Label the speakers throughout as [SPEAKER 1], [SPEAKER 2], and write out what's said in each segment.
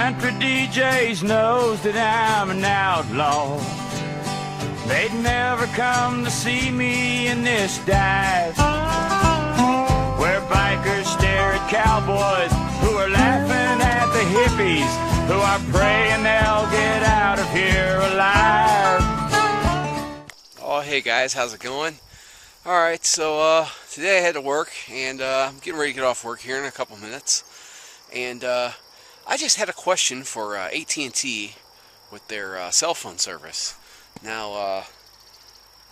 [SPEAKER 1] country DJs knows that I'm an outlaw. They'd never come to see me in this dive, where bikers stare at cowboys who are laughing at the hippies who are praying they'll get out of here alive.
[SPEAKER 2] Oh, hey guys, how's it going? Alright, so today I had to work, and I'm getting ready to get off work here in a couple minutes. And I just had a question for at&t with their cell phone service. Now,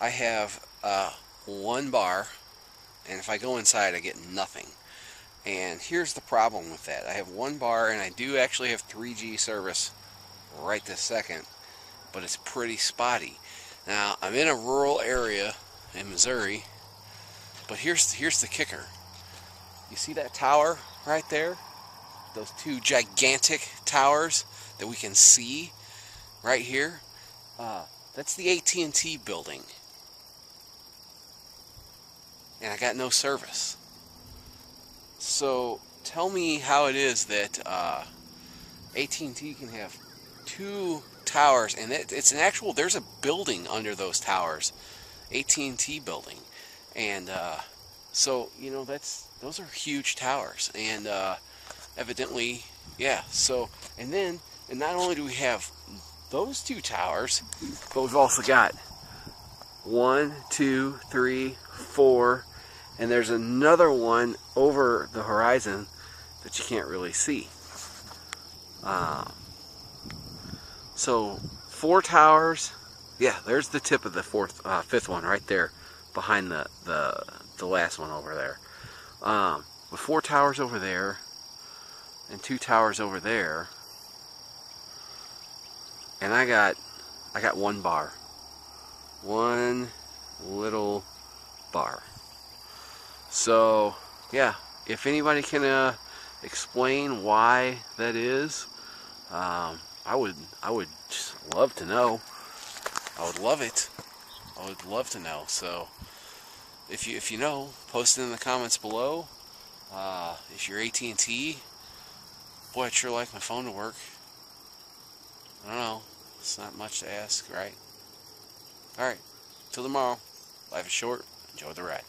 [SPEAKER 2] I have one bar, and if I go inside I get nothing. And here's the problem with that. I have one bar, and I do actually have 3G service right this second, but it's pretty spotty. Now, I'm in a rural area in Missouri, but here's the kicker. You see that tower right there? Those two gigantic towers that we can see right here? That's the at&t building. And I got no service. So tell me how it is that at&t can have two towers, and it's an actual, there's a building under those towers, at&t building, and so you know those are huge towers, and evidently, yeah. So and not only do we have those two towers, but we've also got 1, 2, 3, 4, and there's another one over the horizon that you can't really see. So 4 towers. Yeah, there's the tip of the fifth one right there, behind the last one over there. With 4 towers over there, and 2 towers over there, and I got one bar, one little bar. So yeah, if anybody can explain why that is, I would just love to know. I would love it. I would love to know. So if you know, post it in the comments below. If you're at&t, boy, I'd sure like my phone to work. I don't know. It's not much to ask, right? Alright. Till tomorrow. Life is short. Enjoy the ride.